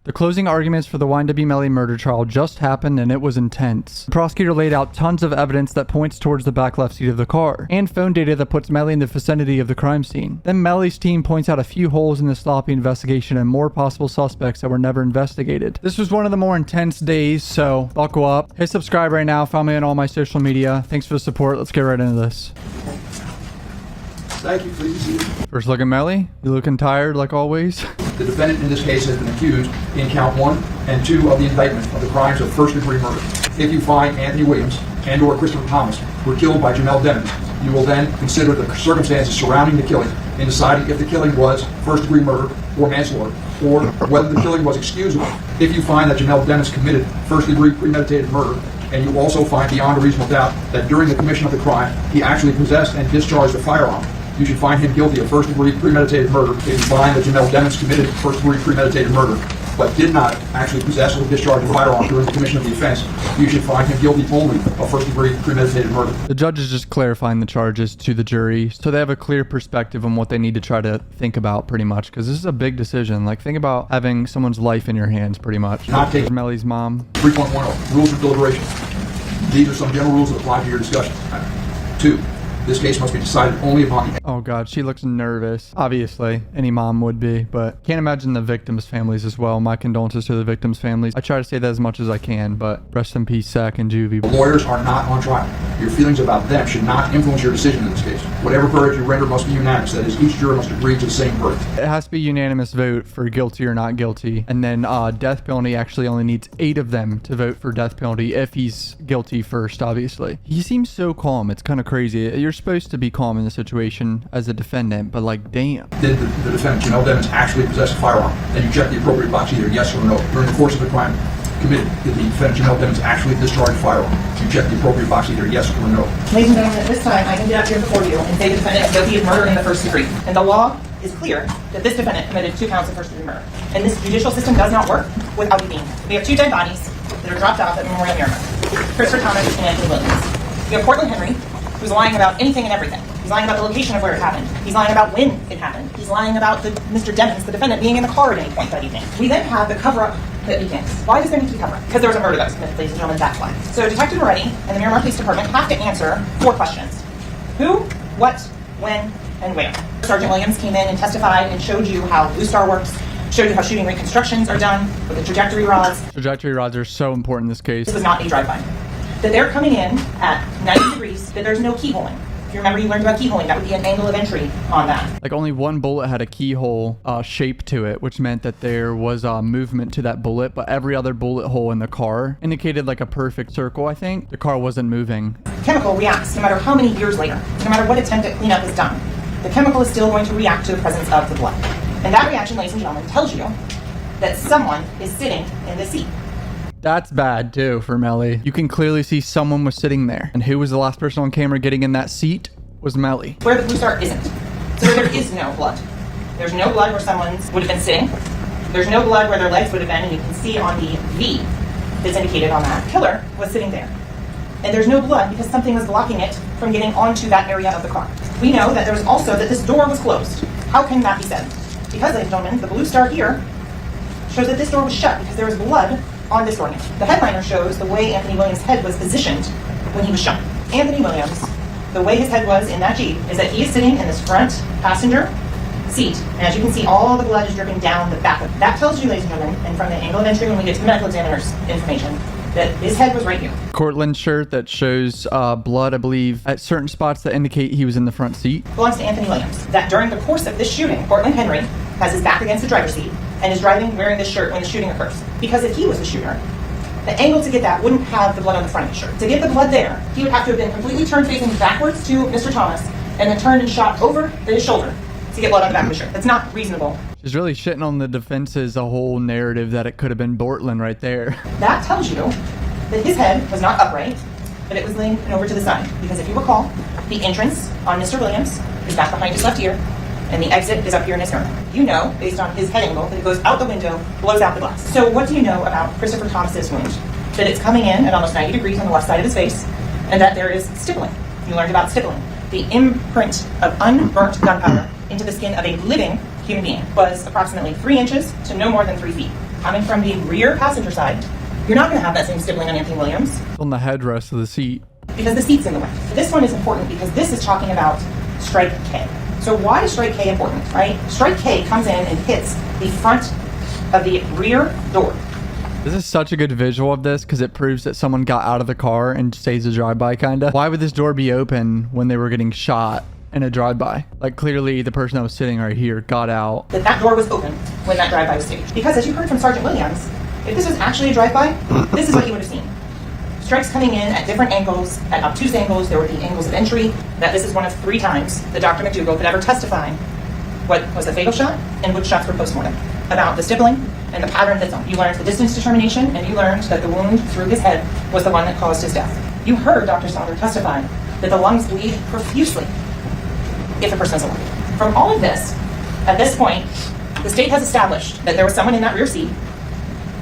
The closing arguments for the YNW Melly murder trial just happened and it was intense. The prosecutor laid out tons of evidence that points towards the back left seat of the car, and phone data that puts Melly in the vicinity of the crime scene. Then Melly's team points out a few holes in the sloppy investigation and more possible suspects that were never investigated. This was one of the more intense days, so buckle up. Hit subscribe right now, follow me on all my social media. Thanks for the support, let's get right into this. Thank you, please. First look at Melly. You looking tired like always? The defendant in this case has been accused in count 1 and 2 of the indictment of the crimes of first-degree murder. If you find Anthony Williams and or Christopher Thomas were killed by Jamel Dennis, you will then consider the circumstances surrounding the killing in deciding if the killing was first-degree murder or manslaughter, or whether the killing was excusable. If you find that Jamel Dennis committed first-degree premeditated murder, and you also find beyond a reasonable doubt that during the commission of the crime, he actually possessed and discharged a firearm, you should find him guilty of first-degree premeditated murder. If you find that Jamel Dennis committed first-degree premeditated murder, but did not actually possess or discharge a firearm during the commission of the offense, you should find him guilty only of first-degree premeditated murder. The judge is just clarifying the charges to the jury, so they have a clear perspective on what they need to try to think about, pretty much, because this is a big decision. Like, think about having someone's life in your hands, pretty much. Not take Melly's mom. 3.10, rules of deliberation. These are some general rules that apply to your discussion. 2. This case must be decided only upon the... Oh god, she looks nervous. Obviously, any mom would be, but can't imagine the victims' families as well. My condolences to the victims' families. I try to say that as much as I can, but rest in peace, Zach and Juvie. The lawyers are not on trial. Your feelings about them should not influence your decision in this case. Whatever verdict you render must be unanimous. That is, each juror must agree to the same verdict. It has to be unanimous vote for guilty or not guilty, and then death penalty actually only needs 8 of them to vote for death penalty if he's guilty first, obviously. He seems so calm. It's kind of crazy. You're supposed to be calm in the situation as a defendant, but like, damn. Did the defendant, Jamel Dennis, actually possess a firearm? Then you check the appropriate box, either yes or no. During the course of the crime committed, did the defendant, Jamel Dennis, actually discharge a firearm? You check the appropriate box, either yes or no. Ladies and gentlemen, at this time, I can get up here before you and say the defendant is guilty of murder in the first degree. And the law is clear that this defendant committed 2 counts of first-degree murder. And this judicial system does not work without it being. We have 2 dead bodies that are dropped off at Memorial Miramar. Christopher Thomas and Anthony Williams. We have Cortland Henry, who's lying about anything and everything. He's lying about the location of where it happened. He's lying about when it happened. He's lying about Mr. Demons, the defendant, being in the car at any point that evening. We then have the cover-up that begins. Why does there need to be cover-up? Because there was a murder that was committed, ladies and gentlemen, that's why. So Detective Moretti and the Miramar Police Department have to answer 4 questions. Who, what, when, and where. Sergeant Williams came in and testified and showed you how Blue Star works, showed you how shooting reconstructions are done with the trajectory rods. Trajectory rods are so important in this case. This was not a drive-by. That they're coming in at 90 degrees, that there's no keyholing. If you remember, you learned about keyholing. That would be an angle of entry on that. Like, only one bullet had a keyhole shape to it, which meant that there was movement to that bullet, but every other bullet hole in the car indicated like a perfect circle, I think. The car wasn't moving. Chemical reacts no matter how many years later, no matter what attempt at cleanup is done. The chemical is still going to react to the presence of the blood. And that reaction, ladies and gentlemen, tells you that someone is sitting in the seat. That's bad too for Melly. You can clearly see someone was sitting there. And who was the last person on camera getting in that seat? Was Melly. Where the Blue Star isn't. So there is no blood. There's no blood where someone would have been sitting. There's no blood where their legs would have been, and you can see on the V that's indicated on that killer was sitting there. And there's no blood because something was blocking it from getting onto that area of the car. We know that there's also that this door was closed. How can that be said? Because, ladies and gentlemen, the Blue Star here shows that this door was shut because there was blood on this door. The headliner shows the way Anthony Williams' head was positioned when he was shot. Anthony Williams, the way his head was in that Jeep is that he is sitting in this front passenger seat, and as you can see, all the blood is dripping down the back of it. That tells you, ladies and gentlemen, and from the angle of entry when we get to the medical examiner's information, that his head was right here. Cortland shirt that shows blood, I believe, at certain spots that indicate he was in the front seat. Belongs to Anthony Williams. That during the course of this shooting, Cortland Henry has his back against the driver's seat and is driving wearing this shirt when the shooting occurs. Because if he was the shooter, the angle to get that wouldn't have the blood on the front of the shirt. To get the blood there, he would have to have been completely turned facing backwards to Mr. Thomas and then turned and shot over his shoulder to get blood on the back of the shirt. That's not reasonable. She's really shitting on the defense's whole narrative that it could have been Bortland right there. That tells you that his head was not upright, but it was leaning over to the side. Because if you recall, the entrance on Mr. Williams is back behind his left ear, and the exit is up here in his sternum. You know, based on his head angle, that it goes out the window, blows out the glass. So what do you know about Christopher Thomas's wound? That it's coming in at almost 90 degrees on the left side of his face, and that there is stippling. You learned about stippling. The imprint of unburnt gunpowder into the skin of a living human being was approximately 3 inches to no more than 3 feet. coming from the rear passenger side, you're not going to have that same stippling on Anthony Williams On the headrest of the seat. because the seat's in the way. This one is important because this is talking about strike K. So why is strike K important, right? Strike K comes in and hits the front of the rear door. This is such a good visual of this because it proves that someone got out of the car and staged a drive-by, kinda. Why would this door be open when they were getting shot in a drive-by? Like, clearly the person that was sitting right here got out. That door was open when that drive-by was staged. Because as you heard from Sergeant Williams, if this was actually a drive-by, this is what you would have seen. Strikes coming in at different angles, at obtuse angles. There would be angles of entry. That this is one of 3 times that Dr. McDougall could ever testify what was a fatal shot and which shots were post-mortem. About the stippling and the pattern that's on. You learned the distance determination, and you learned that the wound through his head was the one that caused his death. You heard Dr. Sauter testify that the lungs bleed profusely if a person is alive. From all of this, at this point, the state has established that there was someone in that rear seat.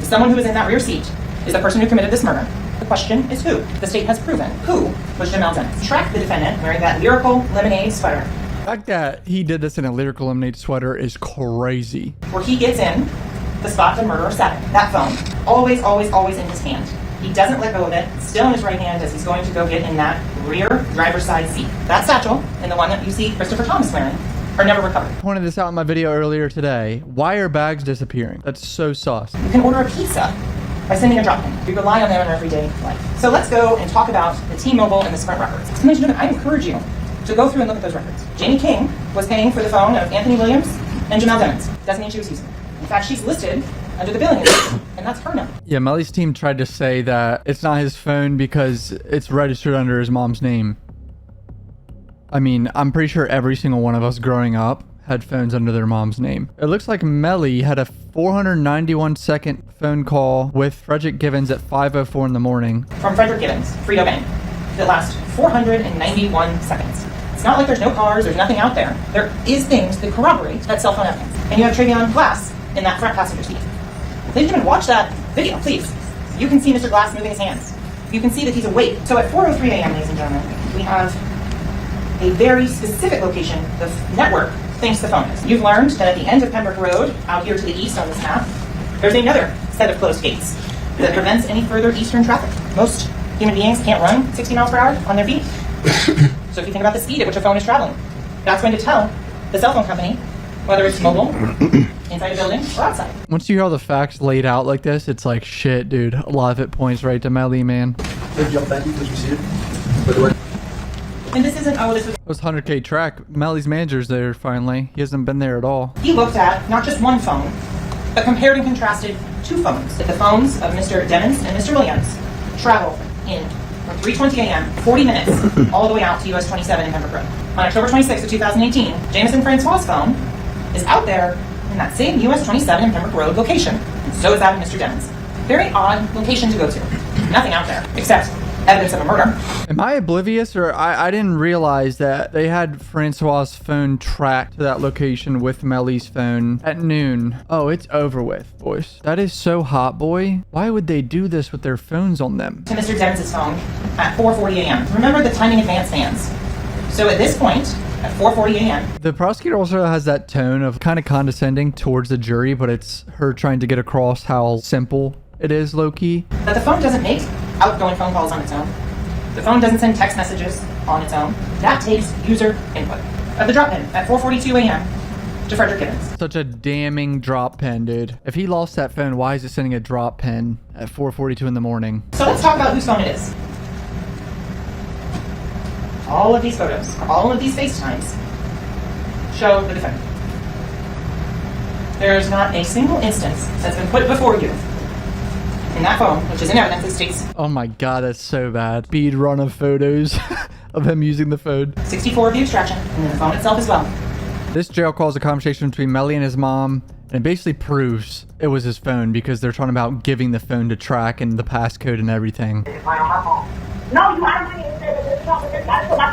The someone who was in that rear seat is the person who committed this murder. The question is who? The state has proven who was Jamel Dennis. Track the defendant wearing that lyrical lemonade sweater. The fact that he did this in a lyrical lemonade sweater is crazy. Where he gets in the spot the murderer sat in. That phone, always, always, always in his hand. He doesn't let go of it, still in his right hand as he's going to go get in that rear driver's side seat. That satchel and the one that you see Christopher Thomas wearing are never recovered. I pointed this out in my video earlier today. Why are bags disappearing? That's so sus. You can order a pizza by sending a drop-in. We rely on them in our everyday life. So let's go and talk about the T-Mobile and the Sprint records. Ladies and gentlemen, I encourage you to go through and look at those records. Jamie King was paying for the phone of Anthony Williams and Jamel Dennis. Doesn't mean she was using it. In fact, she's listed under the billing entry, and that's her number. Yeah, Melly's team tried to say that it's not his phone because it's registered under his mom's name. I mean, I'm pretty sure every single one of us growing up had phones under their mom's name. It looks like Melly had a 491-second phone call with Frederick Givens at 5:04 in the morning. From Frederick Givens, Frito Bank, that lasts 491 seconds. It's not like there's no cars, there's nothing out there. There is things that corroborate that cell phone evidence. And you have Travion Glass in that front passenger seat. Ladies and gentlemen, watch that video, please. You can see Mr. Glass moving his hands. You can see that he's awake. So at 4:03 a.m., ladies and gentlemen, we have a very specific location the network thinks the phone is. You've learned that at the end of Pembroke Road, out here to the east on this map, there's another set of closed gates that prevents any further eastern traffic. Most human beings can't run 60 miles per hour on their feet. So if you think about the speed at which a phone is traveling, that's going to tell the cell phone company whether it's mobile, inside a building, or outside. Once you hear all the facts laid out like this, it's like, shit, dude. A lot of it points right to Melly, man. Thank you. Please be seated. By the way. And this isn't, this was... It was 100K track. Melly's manager's there, finally. He hasn't been there at all. He looked at not just one phone, but compared and contrasted 2 phones. The phones of Mr. Demmons and Mr. Williams travel in from 3:20 a.m., 40 minutes, all the way out to US 27 in Pembroke Road. On October 26, of 2018, Jameson Francois' phone is out there in that same US 27 in Pembroke Road location. And so is that of Mr. Demmons. Very odd location to go to. Nothing out there, except evidence of a murder. Am I oblivious, or I didn't realize that they had Francois' phone tracked to that location with Melly's phone at noon. Oh, it's over with, boys. That is so hot, boy. Why would they do this with their phones on them? To Mr. Demmons' phone at 4:40 a.m. Remember the timing advance bands. So at this point, at 4:40 a.m. The prosecutor also has that tone of kind of condescending towards the jury, but it's her trying to get across how simple it is, low-key. That the phone doesn't make outgoing phone calls on its own. The phone doesn't send text messages on its own. That takes user input. Of the drop pin at 4:42 a.m. to Frederick Givens. Such a damning drop pin, dude. If he lost that phone, why is it sending a drop pin at 4:42 in the morning? So let's talk about whose phone it is. All of these photos, all of these FaceTimes show the defendant. There's not a single instance that's been put before you in that phone, which is in evidence that states Oh my god, that's so bad. Speed run of photos of him using the phone. 64 of the extraction, and then the phone itself as well. This jail call is a conversation between Melly and his mom, and it basically proves it was his phone because they're talking about giving the phone to track and the passcode and everything. No, you haven't.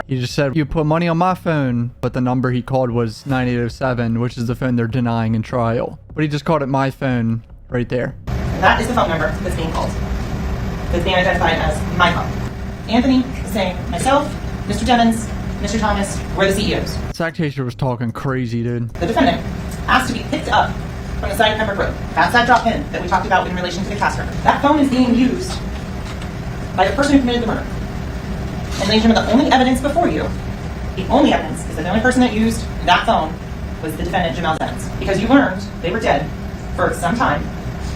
He just said, you put money on my phone, but the number he called was 9807, which is the phone they're denying in trial. But he just called it my phone right there. And that is the phone number that's being called. That's being identified as my phone. Anthony is saying, myself, Mr. Demmons, Mr. Thomas, we're the CEOs. Sack Chaser was talking crazy, dude. The defendant asked to be picked up from the side of Pembroke Road. That's that drop in that we talked about in relation to the caster. That phone is being used by the person who committed the murder. And ladies and gentlemen, the only evidence before you, the only evidence is that the only person that used that phone was the defendant, Jamel Dennis. Because you learned they were dead for some time.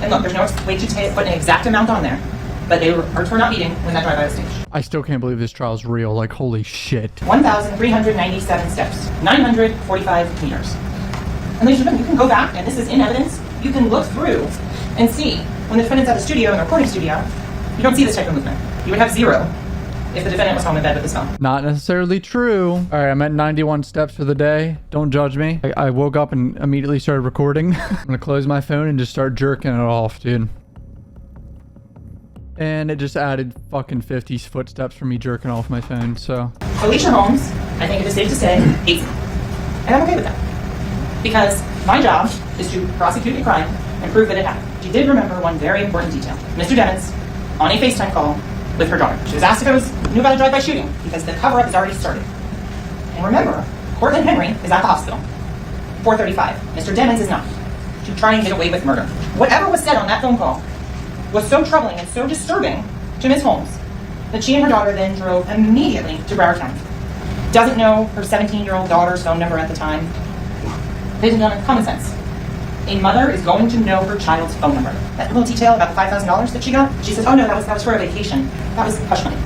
And look, there's no way to put an exact amount on there, but they were not beating when that drive-by was staged. I still can't believe this trial's real. Like, holy shit. 1,397 steps, 945 meters. And ladies and gentlemen, you can go back, and this is in evidence, you can look through and see when the defendant's at the studio, in the recording studio, you don't see this type of movement. You would have 0 if the defendant was home in bed with his phone. Not necessarily true. All right, I'm at 91 steps for the day. Don't judge me. I woke up and immediately started recording. I'm gonna close my phone and just start jerking it off, dude. And it just added fucking 50 footsteps for me jerking off my phone, so. Felicia Holmes, I think it is safe to say, hates me. And I'm okay with that. Because my job is to prosecute a crime and prove that it happened. She did remember one very important detail. Mr. Devins, on a FaceTime call with her daughter. She was asked if I knew about a drive-by shooting because the cover-up has already started. And remember, Cortland Henry is at the hospital. 4:35. Mr. Devins is not. To try and get away with murder. Whatever was said on that phone call was so troubling and so disturbing to Ms. Holmes that she and her daughter then drove immediately to Broward County. Doesn't know her 17-year-old daughter's phone number at the time. Ladies and gentlemen, common sense. A mother is going to know her child's phone number. That little detail about the $5,000 that she got, she says, oh no, that was for a vacation. That was hush money.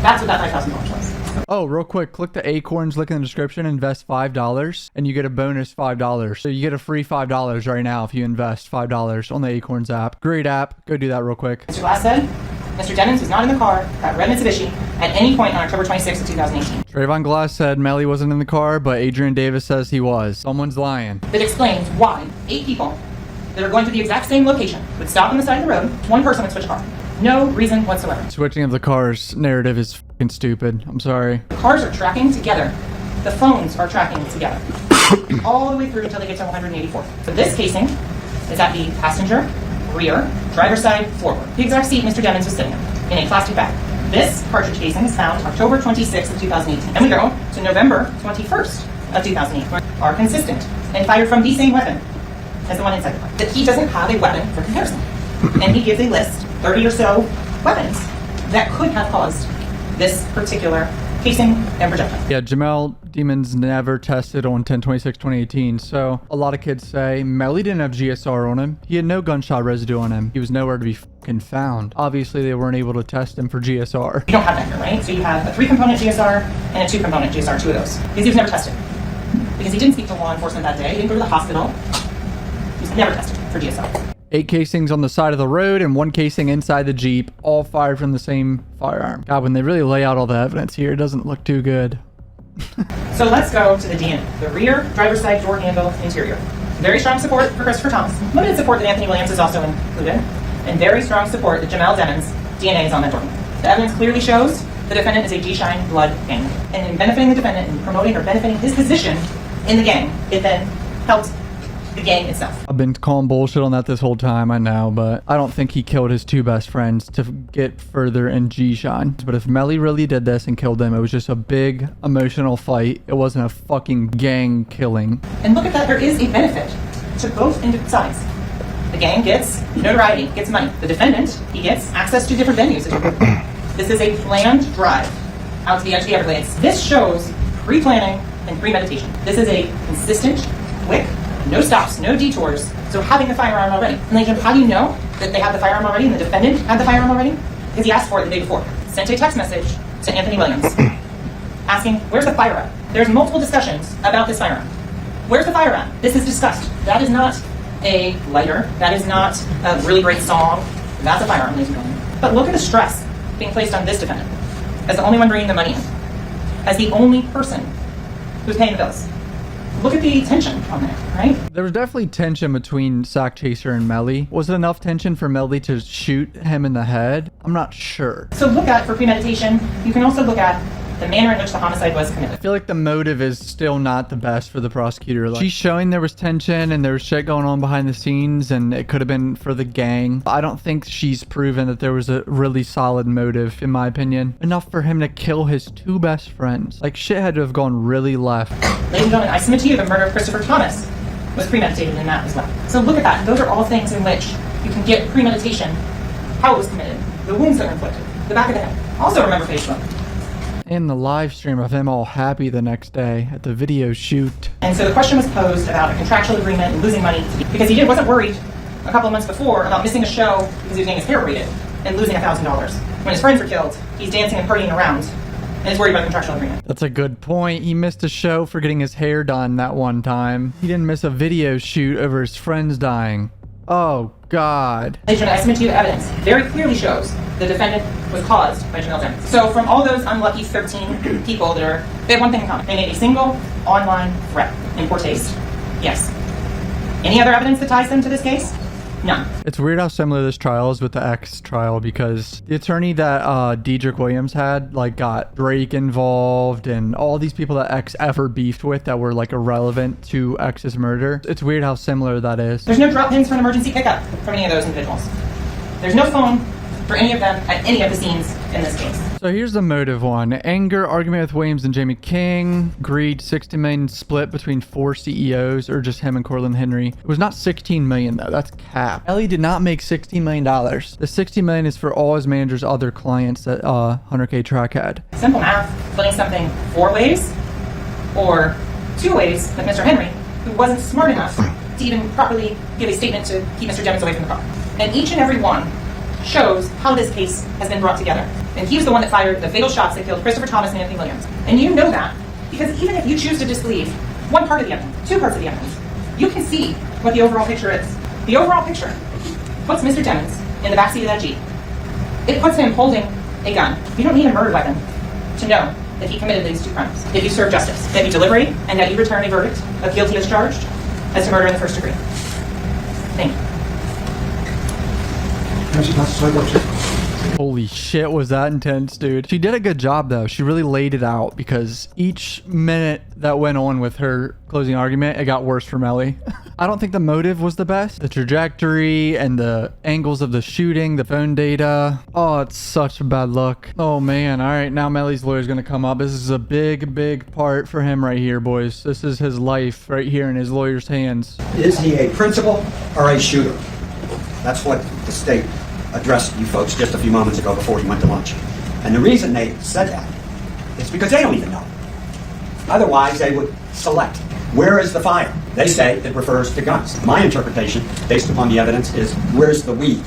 That's what that $5,000 was. Oh, real quick, click the acorns link in the description, invest $5, and you get a bonus $5. So you get a free $5 right now if you invest $5 on the Acorns app. Great app. Go do that real quick. Mr. Glass said, Mr. Devins was not in the car at red Mitsubishi at any point on October 26th of 2018. Trayvon Glass said Melly wasn't in the car, but Adrian Davis says he was. Someone's lying. That explains why 8 people that are going to the exact same location would stop on the side of the road, 1 person would switch car. No reason whatsoever. Switching of the cars narrative is fucking stupid. I'm sorry. The cars are tracking together. The phones are tracking together. All the way through until they get to 184th. So this casing is at the passenger, rear, driver's side, forward. The exact seat Mr. Devins was sitting in a plastic bag. This cartridge casing is found October 26th of 2018. And we go to November 21st of 2008. Are consistent and fired from the same weapon as the one inside the car. That he doesn't have a weapon for comparison. And he gives a list, 30 or so weapons that could have caused this particular casing and projectile. Yeah, Jamel Demons never tested on 10/26/2018, so a lot of kids say Melly didn't have GSR on him. He had no gunshot residue on him. He was nowhere to be fucking found. Obviously, they weren't able to test him for GSR. You don't have that here, right? So you have a 3-component GSR and a 2-component GSR, 2 of those. Because he was never tested. Because he didn't speak to law enforcement that day. He didn't go to the hospital. He was never tested for GSR. 8 casings on the side of the road and 1 casing inside the Jeep, all fired from the same firearm. God, when they really lay out all the evidence here, it doesn't look too good. So let's go to the DNA. The rear driver's side door handle interior. Very strong support for Christopher Thomas. Limited support that Anthony Williams is also included. And very strong support that Jamel Devins' DNA is on that door. The evidence clearly shows the defendant is a G-Shine blood gang. And in benefiting the defendant and promoting or benefiting his position in the gang, it then helped the gang itself. I've been calling bullshit on that this whole time, I know, but I don't think he killed his 2 best friends to get further in G-Shine. But if Melly really did this and killed them, it was just a big emotional fight. It wasn't a fucking gang killing. And look at that, there is a benefit to both sides. The gang gets notoriety, gets money. The defendant, he gets access to different venues. This is a planned drive out to the edge of the Everglades. This shows pre-planning and premeditation. This is a consistent, quick, no stops, no detours. So having the firearm already. And like, how do you know that they have the firearm already and the defendant had the firearm already? Because he asked for it the day before. Sent a text message to Anthony Williams asking, where's the firearm? There's multiple discussions about this firearm. Where's the firearm? This is discussed. That is not a lighter. That is not a really great song. That's a firearm, ladies and gentlemen. But look at the stress being placed on this defendant as the only one bringing the money in, as the only person who's paying the bills. Look at the tension on there, right? There was definitely tension between Sack Chaser and Melly. Was it enough tension for Melly to shoot him in the head? I'm not sure. So look at, for premeditation, you can also look at the manner in which the homicide was committed. I feel like the motive is still not the best for the prosecutor. Like, she's showing there was tension and there was shit going on behind the scenes and it could have been for the gang. I don't think she's proven that there was a really solid motive, in my opinion. Enough for him to kill his 2 best friends. Like, shit had to have gone really left. Ladies and gentlemen, I submit to you the murder of Christopher Thomas was premeditated in that as well. So look at that. Those are all things in which you can get premeditation, how it was committed, the wounds that were inflicted, the back of the head. Also remember Facebook. And the live stream of him all happy the next day at the video shoot. And so the question was posed about a contractual agreement and losing money because he wasn't worried a couple of months before about missing a show because he was getting his hair braided and losing $1,000. When his friends were killed, he's dancing and partying around and is worried about a contractual agreement. That's a good point. He missed a show for getting his hair done that one time. He didn't miss a video shoot over his friends dying. Oh, God. Ladies and gentlemen, I submit to you the evidence very clearly shows the defendant was caused by Jamel Demings. So from all those unlucky 13 people they have one thing in common. They made a single online threat in poor taste. Yes. Any other evidence that ties them to this case? None. It's weird how similar this trial is with the X trial because the attorney that Dedrick Williams had got Drake involved and all these people that X ever beefed with that were irrelevant to X's murder. It's weird how similar that is. There's no drop pins for an emergency pickup from any of those individuals. There's no phone for any of them at any of the scenes in this case. So here's the motive one. Anger, argument with Williams and Jamie King. Greed, $60 million split between 4 CEOs or just him and Cortland Henry. It was not $16 million though, that's cap. Melly did not make $16 million. The $60 million is for all his manager's other clients that 100K Track had. Simple math, splitting something 4 ways or 2 ways with Mr. Henry, who wasn't smart enough to even properly give a statement to keep Mr. Demings away from the car. And each and every one shows how this case has been brought together. And he was the one that fired the fatal shots that killed Christopher Thomas and Anthony Williams. And you know that because even if you choose to disbelieve one part of the evidence, 2 parts of the evidence, you can see what the overall picture is. The overall picture puts Mr. Demings in the backseat of that Jeep. It puts him holding a gun. You don't need a murder weapon to know that he committed these 2 crimes. That you serve justice, that you deliberate, and that you return a verdict of guilty as charged as to murder in the first degree. Thank you. Holy shit, was that intense, dude. She did a good job though. She really laid it out because each minute that went on with her closing argument, it got worse for Melly. I don't think the motive was the best. The trajectory and the angles of the shooting, the phone data. Oh, it's such a bad look. Oh man. All right, now Melly's lawyer's gonna come up. This is a big part for him right here, boys. This is his life right here in his lawyer's hands. Is he a principal or a shooter? That's what the state addressed you folks just a few moments ago before you went to lunch. And the reason they said that is because they don't even know. Otherwise, they would select. Where is the fire? They say it refers to guns. My interpretation, based upon the evidence, is where's the weed?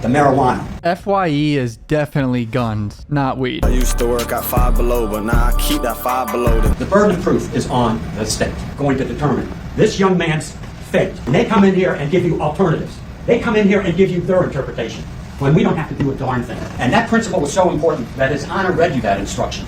The marijuana. FYE is definitely guns, not weed. I used to work at Five Below, but now I keep that Five Below. The burden of proof is on the state, going to determine this young man's fate. And they come in here and give you alternatives. They come in here and give you their interpretation when we don't have to do a darn thing. And that principle was so important that His Honor read you that instruction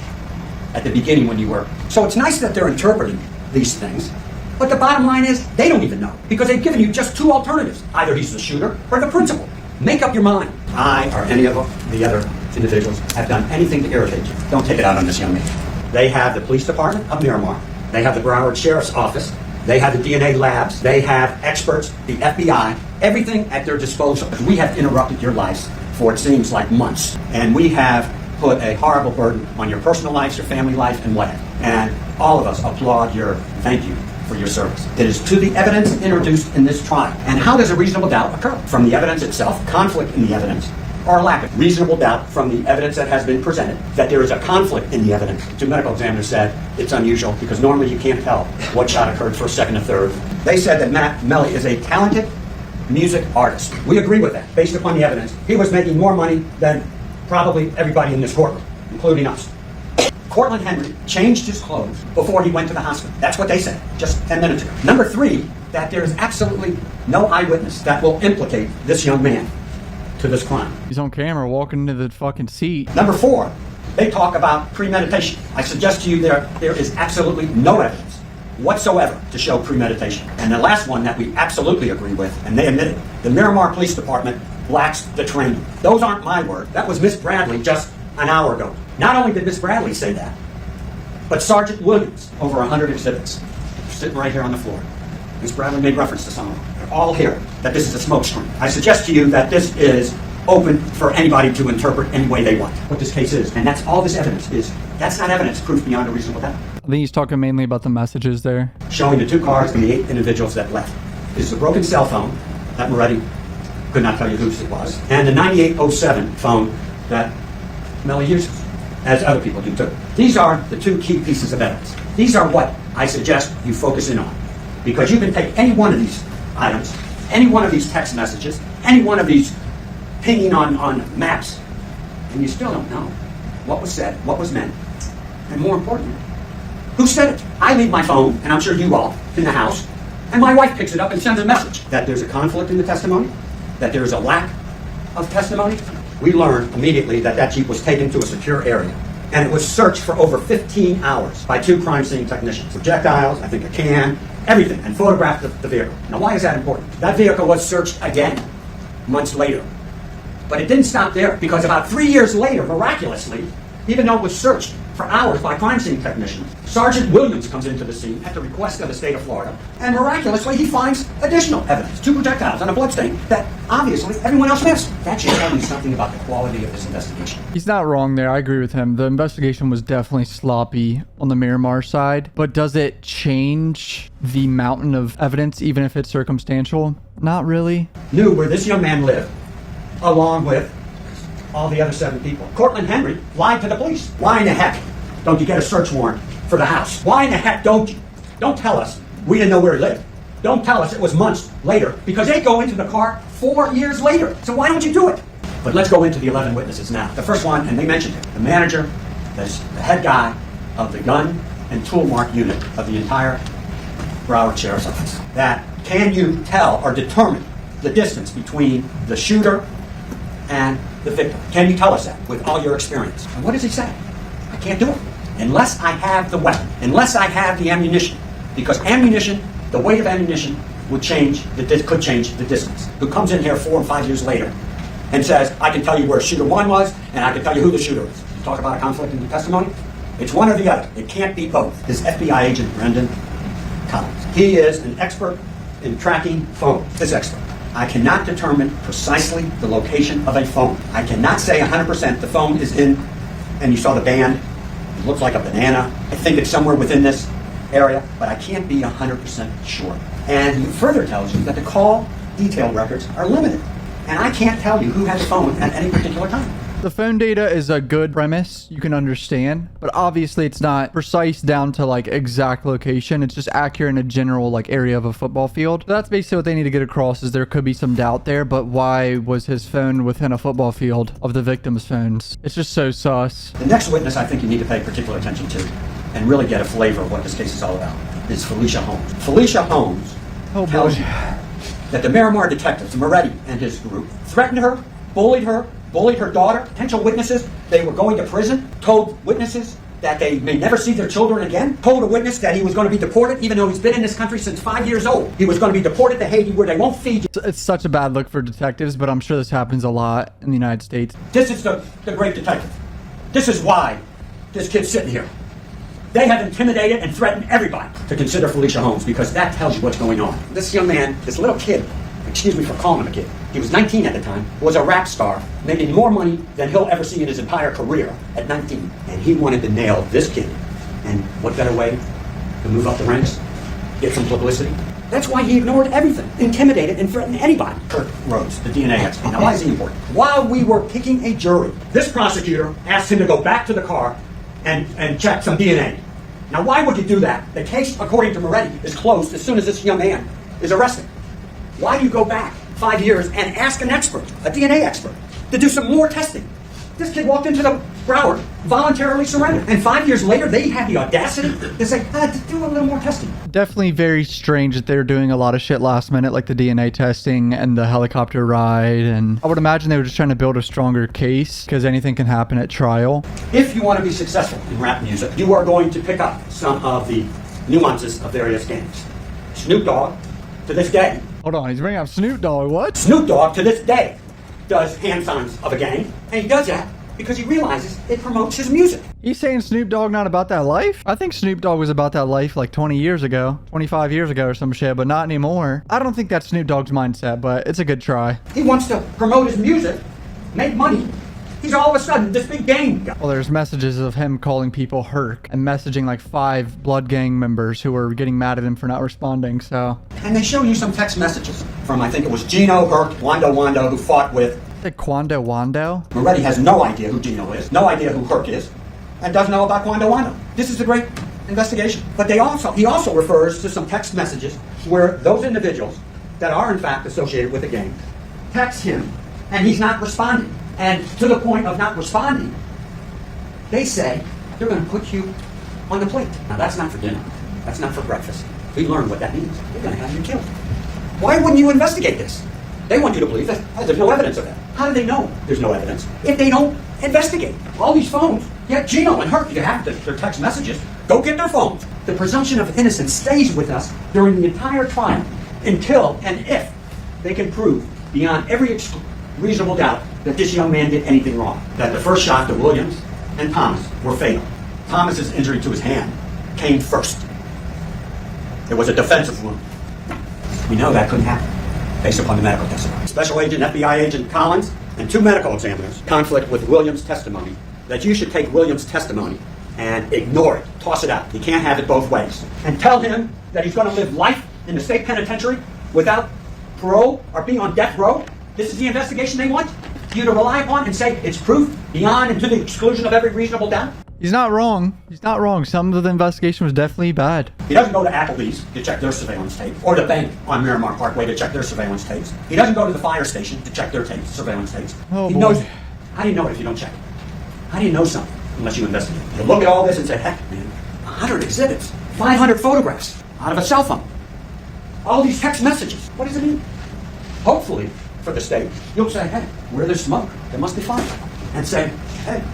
at the beginning when you were. So it's nice that they're interpreting these things, but the bottom line is they don't even know because they've given you just 2 alternatives. Either he's the shooter or the principal. Make up your mind. I or any of the other individuals have done anything to irritate you. Don't take it out on this young man. They have the police department of Miramar. They have the Broward Sheriff's Office. They have the DNA labs. They have experts, the FBI, everything at their disposal. We have interrupted your lives for it seems like months. And we have put a horrible burden on your personal lives, your family life, and what have you. And all of us applaud your thank you for your service. It is to the evidence introduced in this trial. And how does a reasonable doubt occur? From the evidence itself, conflict in the evidence, or lack of reasonable doubt from the evidence that has been presented, that there is a conflict in the evidence. The medical examiner said it's unusual because normally you can't tell what shot occurred first, second, and third. They said that Matt Melly is a talented music artist. We agree with that. Based upon the evidence, he was making more money than probably everybody in this courtroom, including us. Cortland Henry changed his clothes before he went to the hospital. That's what they said just 10 minutes ago. Number 3, that there is absolutely no eyewitness that will implicate this young man to this crime. He's on camera walking into the fucking seat. Number 4, they talk about premeditation. I suggest to you there is absolutely no evidence whatsoever to show premeditation. And the last one that we absolutely agree with, and they admitted, the Miramar Police Department lacks the training. Those aren't my words. That was Miss Bradley just an hour ago. Not only did Miss Bradley say that, but Sergeant Williams, over 100 exhibits, sitting right here on the floor. Miss Bradley made reference to some of them. They're all here, that this is a smoke screen. I suggest to you that this is open for anybody to interpret any way they want what this case is. And that's all this evidence is. That's not evidence proof beyond a reasonable doubt. think he's talking mainly about the messages there. showing the 2 cars and the 8 individuals that left. This is a broken cell phone that Moretti could not tell you whose it was, and the 9807 phone that Melly uses, as other people do too. These are the 2 key pieces of evidence. These are what I suggest you focus in on, because you can take any one of these items, any one of these text messages, any one of these pinging on maps, and you still don't know what was said, what was meant, and more importantly, who said it. I leave my phone, and I'm sure you all, in the house, and my wife picks it up and sends a message that there's a conflict in the testimony, that there's a lack of testimony. We learned immediately that that Jeep was taken to a secure area, and it was searched for over 15 hours by 2 crime scene technicians. Projectiles, I think a can, everything, and photographed the vehicle. Now, why is that important? That vehicle was searched again months later. But it didn't stop there, because about 3 years later, miraculously, even though it was searched for hours by crime scene technicians, Sergeant Williams comes into the scene at the request of the state of Florida, and miraculously he finds additional evidence, 2 projectiles and a bloodstain that obviously everyone else missed. That should tell you something about the quality of this investigation. He's not wrong there. I agree with him. The investigation was definitely sloppy on the Miramar side, but does it change the mountain of evidence even if it's circumstantial? Not really. Knew where this young man lived, along with all the other 7 people. Cortland Henry lied to the police. Why in the heck don't you get a search warrant for the house? Why in the heck don't you? Don't tell us we didn't know where he lived. Don't tell us it was months later, because they go into the car 4 years later. So why don't you do it? But let's go into the 11 witnesses now. The first one, and they mentioned it, the manager, the head guy of the gun and tool mark unit of the entire Broward Sheriff's Office. That can you tell or determine the distance between the shooter and the victim? Can you tell us that with all your experience? And what does he say? I can't do it unless I have the weapon, unless I have the ammunition, because ammunition, the weight of ammunition, could change the distance. Who comes in here 4 and 5 years later and says, I can tell you where shooter 1 was, and I can tell you who the shooter is. You talk about a conflict in the testimony? It's one or the other. It can't be both. This FBI agent, Brendan Collins, he is an expert in tracking phones. This expert. I cannot determine precisely the location of a phone. I cannot say 100% the phone is in, and you saw the band, it looks like a banana. I think it's somewhere within this area, but I can't be 100% sure. And he further tells you that the call detail records are limited, and I can't tell you who had the phone at any particular time. The phone data is a good premise you can understand, but obviously it's not precise down to like exact location. It's just accurate in a general like area of a football field. So that's basically what they need to get across, is there could be some doubt there, but why was his phone within a football field of the victim's phones? It's just so sus. The next witness I think you need to pay particular attention to and really get a flavor of what this case is all about is Felicia Holmes. Felicia Holmes tells you that the Miramar detectives, Moretti and his group, threatened her, bullied her daughter, potential witnesses, they were going to prison, told witnesses that they may never see their children again, told a witness that he was going to be deported, even though he's been in this country since 5 years old. He was going to be deported to Haiti, where they won't feed you. It's such a bad look for detectives, but I'm sure this happens a lot in the United States. This is the great detective. This is why this kid's sitting here. They have intimidated and threatened everybody to consider Felicia Holmes, because that tells you what's going on. This young man, this little kid, excuse me for calling him a kid, he was 19 at the time, was a rap star, making more money than he'll ever see in his entire career at 19. And he wanted to nail this kid. And what better way to move up the ranks? Get some publicity? That's why he ignored everything, intimidated and threatened anybody. Kurt Rhodes, the DNA expert. Now, why is he important? While we were picking a jury, this prosecutor asked him to go back to the car and check some DNA. Now, why would you do that? The case, according to Moretti, is closed as soon as this young man is arrested. Why do you go back 5 years and ask an expert, a DNA expert, to do some more testing? This kid walked into the Broward, voluntarily surrendered, and 5 years later, they had the audacity to say, do a little more testing. Definitely very strange that they're doing a lot of shit last minute, like the DNA testing and the helicopter ride, and I would imagine they were just trying to build a stronger case, because anything can happen at trial. If you want to be successful in rap music, you are going to pick up some of the nuances of various games. Snoop Dogg, to this day, Hold on, he's bringing up Snoop Dogg. What? Snoop Dogg, to this day, does hand signs of a gang, and he does that because he realizes it promotes his music. He's saying Snoop Dogg not about that life? I think Snoop Dogg was about that life like 20 years ago, 25 years ago or some shit, but not anymore. I don't think that's Snoop Dogg's mindset, but it's a good try. He wants to promote his music, make money, He's all of a sudden this big gang guy. Well, there's messages of him calling people Herc and messaging like 5 blood gang members who were getting mad at him for not responding, so. And they show you some text messages from, I think it was Gino, Herc, Wando, who fought with. The Quando Wando? Moretti has no idea who Gino is, no idea who Herc is, and doesn't know about Wando. This is a great investigation. But he also refers to some text messages where those individuals that are in fact associated with the gang text him, and he's not responding. And to the point of not responding, they say, they're going to put you on the plate. Now, that's not for dinner. That's not for breakfast. We learned what that means. They're going to have you killed. Why wouldn't you investigate this? They want you to believe that there's no evidence of that. How do they know there's no evidence if they don't investigate? All these phones, yet Gino and Herc, you have their text messages. Go get their phones. The presumption of innocence stays with us during the entire trial until and if they can prove beyond every reasonable doubt that this young man did anything wrong. That the first shot to Williams and Thomas were fatal. Thomas's injury to his hand came first. It was a defensive wound. We know that couldn't happen based upon the medical testimony. Special Agent, FBI Agent Collins, and 2 medical examiners conflict with Williams' testimony that you should take Williams' testimony and ignore it, toss it out. You can't have it both ways. And tell him that he's going to live life in the state penitentiary without parole or be on death row. This is the investigation they want you to rely upon and say it's proof beyond and to the exclusion of every reasonable doubt. He's not wrong. He's not wrong. Some of the investigation was definitely bad. He doesn't go to Applebee's to check their surveillance tape, or the bank on Miramar Parkway to check their surveillance tapes. He doesn't go to the fire station to check their tapes, surveillance tapes. Oh, he boy. knows. How do you know it if you don't check it? How do you know something unless you investigate? You look at all this and say, heck, man, 100 exhibits, 500 photographs out of a cell phone, all these text messages. What does it mean? Hopefully, for the state, you'll say, hey, where there's smoke, there must be fire. And say, hey,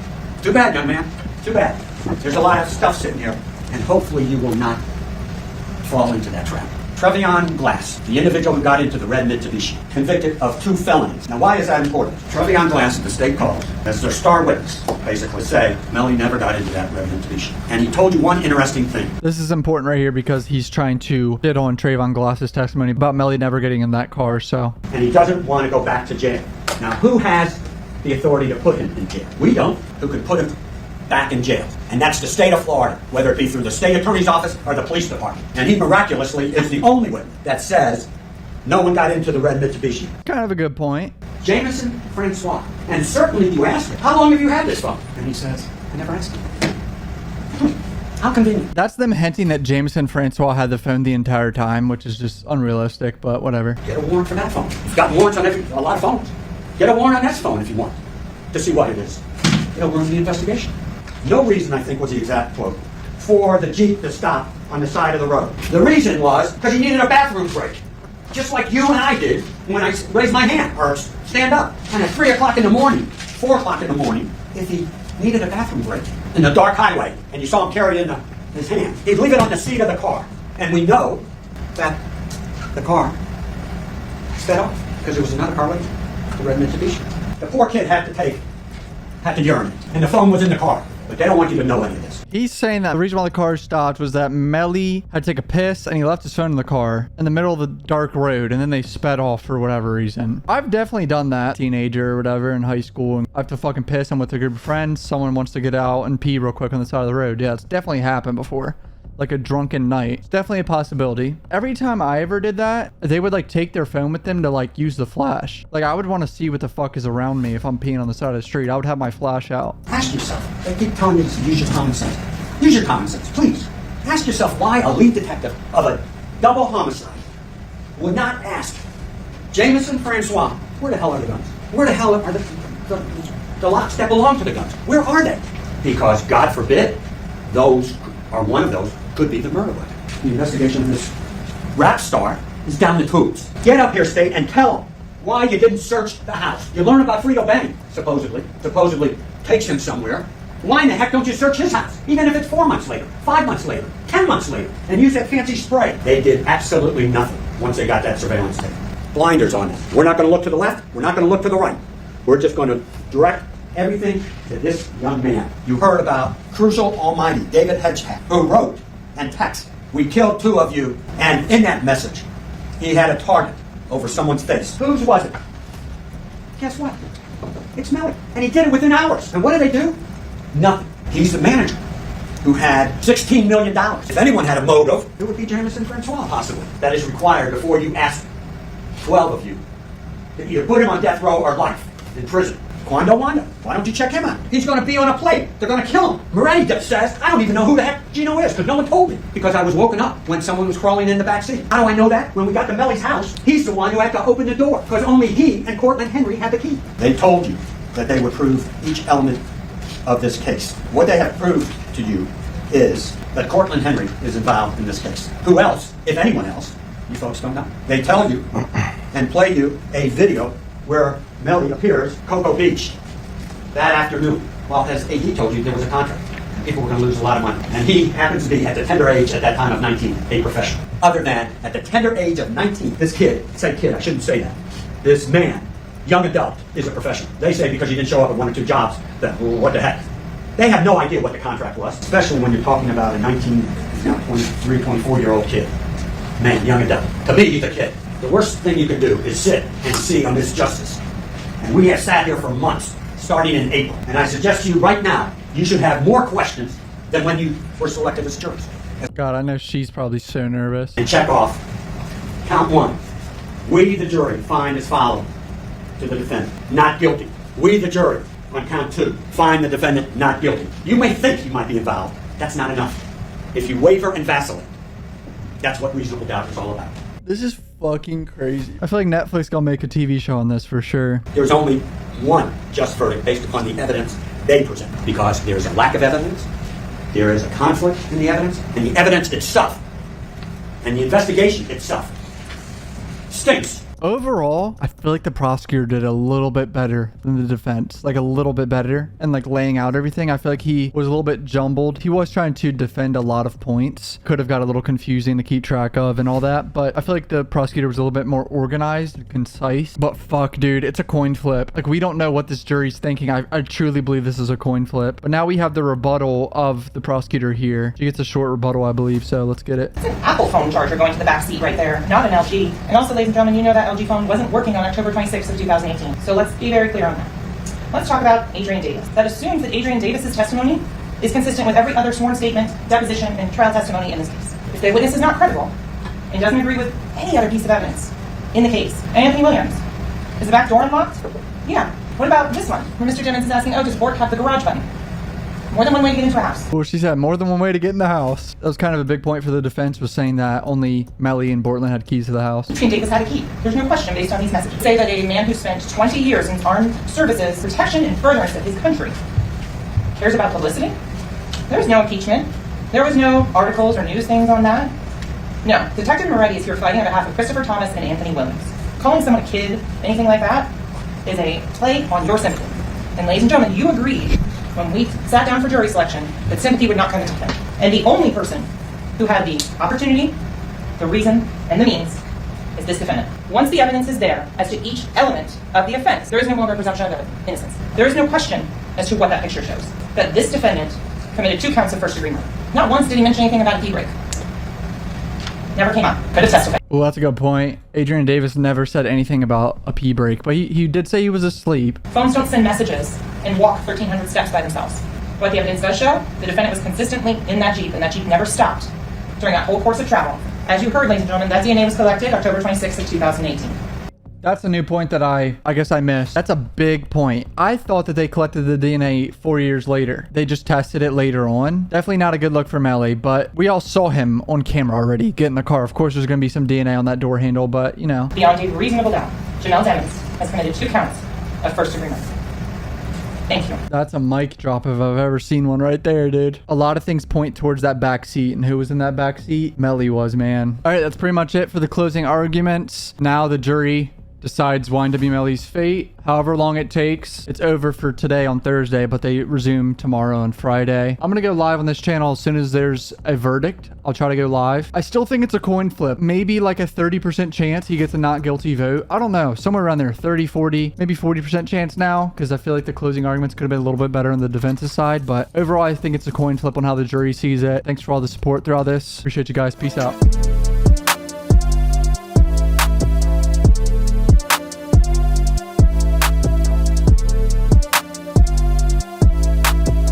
too bad, young man, too bad. There's a lot of stuff sitting here, and hopefully you will not fall into that trap. Trevion Glass, the individual who got into the red Mitsubishi, convicted of 2 felonies. Now, why is that important? Trevion Glass, the state calls, as their star witness, basically say, Melly never got into that red Mitsubishi. And he told you one interesting thing. This is important right here because he's trying to hit on Trayvon Glass's testimony about Melly never getting in that car, so. And he doesn't want to go back to jail. Now, who has the authority to put him in jail? We don't. Who can put him back in jail? And that's the state of Florida, whether it be through the state attorney's office or the police department. And he miraculously is the only one that says no one got into the red Mitsubishi. Kind of a good point. Jameson Francois. And certainly you ask him, how long have you had this phone? And he says, I never asked him. How convenient. That's them hinting that Jameson Francois had the phone the entire time, which is just unrealistic, but whatever. Get a warrant for that phone. You've got warrants on a lot of phones. Get a warrant on this phone if you want to see what it is. It'll ruin the investigation. No reason, I think was the exact quote, for the Jeep to stop on the side of the road. The reason was because he needed a bathroom break. Just like you and I did when I raised my hand or stand up. And at 3 o'clock in the morning, 4 o'clock in the morning, if he needed a bathroom break in the dark highway and you saw him carry it in his hand, he'd leave it on the seat of the car. And we know that the car sped off because there was another car later, the red Mitsubishi. The poor kid had to urinate, and the phone was in the car. But they don't want you to know any of this. He's saying that the reason why the car stopped was that Melly had to take a piss and he left his phone in the car in the middle of the dark road and then they sped off for whatever reason. I've definitely done that, teenager or whatever, in high school, and I have to fucking piss. I'm with a group of friends. Someone wants to get out and pee real quick on the side of the road. Yeah, it's definitely happened before. Like a drunken night. It's definitely a possibility. Every time I ever did that, they would like take their phone with them to like use the flash. Like I would want to see what the fuck is around me if I'm peeing on the side of the street. I would have my flash out. Ask yourself. They keep telling you to use your common sense. Use your common sense, please. Ask yourself why a lead detective of a double homicide would not ask Jameson Francois, where the hell are the guns? Where the hell are the locks that belong to the guns? Where are they? Because God forbid, those or one of those could be the murder weapon. The investigation of this rap star is down the tubes. Get up here, state, and tell them why you didn't search the house. You learn about Frito Bang, supposedly takes him somewhere. Why in the heck don't you search his house? Even if it's 4 months later, 5 months later, 10 months later, and use that fancy spray. They did absolutely nothing once they got that surveillance tape. Blinders on it. We're not going to look to the left. We're not going to look to the right. We're just going to direct everything to this young man. You heard about Crucial Almighty, David Hedgehat, who wrote and texted, "We killed 2 of you," and in that message, he had a target over someone's face. Whose was it? Guess what? It's Melly. And he did it within hours. And what did they do? Nothing. He's the manager who had $16 million. If anyone had a motive, it would be Jameson Francois, possibly. That is required before you ask 12 of you to either put him on death row or life in prison. Quando Wanda, why don't you check him out? He's going to be on a plate. They're going to kill him. Moretti says, I don't even know who the heck Gino is, because no one told me. Because I was woken up when someone was crawling in the back seat. How do I know that? When we got to Melly's house, he's the one who had to open the door, because only he and Cortland Henry had the key. They told you that they would prove each element of this case. What they have proved to you is that Cortland Henry is involved in this case. Who else, if anyone else, you folks don't know. They tell you and play you a video where Melly appears Cocoa Beach that afternoon. Well, as AD told you, there was a contract. People were going to lose a lot of money. And he happens to be, at the tender age at that time of 19, a professional. Other than, at the tender age of 19, this kid, say kid, I shouldn't say that. This man, young adult, is a professional. They say because he didn't show up at 1 or 2 jobs, that, well, what the heck? They have no idea what the contract was, especially when you're talking about a 23, 24-year-old kid. Man, young adult. To me, he's a kid. The worst thing you can do is sit and see a misjustice. And we have sat here for months, starting in April. And I suggest to you right now, you should have more questions than when you were selected as jurors. God, I know she's probably so nervous. And check off count 1. We, the jury, find as following to the defendant, not guilty. We, the jury, on count 2, find the defendant not guilty. You may think you might be involved. That's not enough. If you waver and vacillate, that's what reasonable doubt is all about. This is fucking crazy. I feel like Netflix gonna make a TV show on this for sure. There's only one just verdict based upon the evidence they present, because there is a lack of evidence, there is a conflict in the evidence, and the evidence itself and the investigation itself stinks. Overall, I feel like the prosecutor did a little bit better than the defense. Like a little bit better. And like laying out everything. I feel like he was a little bit jumbled. He was trying to defend a lot of points. Could have got a little confusing to keep track of and all that. But I feel like the prosecutor was a little bit more organized and concise. But fuck, dude, it's a coin flip. Like we don't know what this jury's thinking. I truly believe this is a coin flip. But now we have the rebuttal of the prosecutor here. She gets a short rebuttal, I believe. So let's get it. It's an Apple phone charger going to the back seat right there, not an LG. And also, ladies and gentlemen, you know that LG phone wasn't working on October 26th of 2018. So let's be very clear on that. Let's talk about Adrian Davis. That assumes that Adrian Davis's testimony is consistent with every other sworn statement, deposition, and trial testimony in this case. If the witness is not credible and doesn't agree with any other piece of evidence in the case, Anthony Williams, is the back door unlocked? Yeah. What about this one, where Mr. Jennings is asking, oh, does Bort have the garage button? More than one way to get into a house. Well, she said more than one way to get in the house. That was kind of a big point for the defense, was saying that only Melly and Bortland had keys to the house. Adrian Davis had a key. There's no question based on these messages. Say that a man who spent 20 years in armed services, protection, and furtherance of his country cares about publicity? There was no impeachment. There was no articles or news things on that. No, Detective Moretti is here fighting on behalf of Christopher Thomas and Anthony Williams. Calling someone a kid, anything like that, is a play on your sympathy. And ladies and gentlemen, you agreed when we sat down for jury selection that sympathy would not come into play. And the only person who had the opportunity, the reason, and the means is this defendant. Once the evidence is there as to each element of the offense, there is no longer a presumption of innocence. There is no question as to what that picture shows. That this defendant committed 2 counts of first-degree murder. Not once did he mention anything about a key break. Never came up. Could have testified. Well, that's a good point. Adrian Davis never said anything about a pee break, but he did say he was asleep. Phones don't send messages and walk 1,300 steps by themselves. What the evidence does show, the defendant was consistently in that Jeep, and that Jeep never stopped during that whole course of travel. As you heard, ladies and gentlemen, that DNA was collected October 26th of 2018. That's a new point that I guess I missed. That's a big point. I thought that they collected the DNA 4 years later. They just tested it later on. Definitely not a good look for Melly, but we all saw him on camera already get in the car. Of course, there's going to be some DNA on that door handle, but you know. Beyond a reasonable doubt, Janelle Demings has committed 2 counts of first-degree murder. Thank you. That's a mic drop if I've ever seen one right there, dude. A lot of things point towards that back seat, and who was in that back seat? Melly was, man. All right, that's pretty much it for the closing arguments. Now the jury decides YNW Melly's fate. However long it takes. It's over for today on Thursday, but they resume tomorrow and Friday. I'm gonna go live on this channel as soon as there's a verdict. I'll try to go live. I still think it's a coin flip. Maybe like a 30% chance he gets a not guilty vote. I don't know. Somewhere around there. 30, 40, maybe 40% chance now, because I feel like the closing arguments could have been a little bit better on the defensive side. But overall, I think it's a coin flip on how the jury sees it. Thanks for all the support throughout this. Appreciate you guys. Peace out.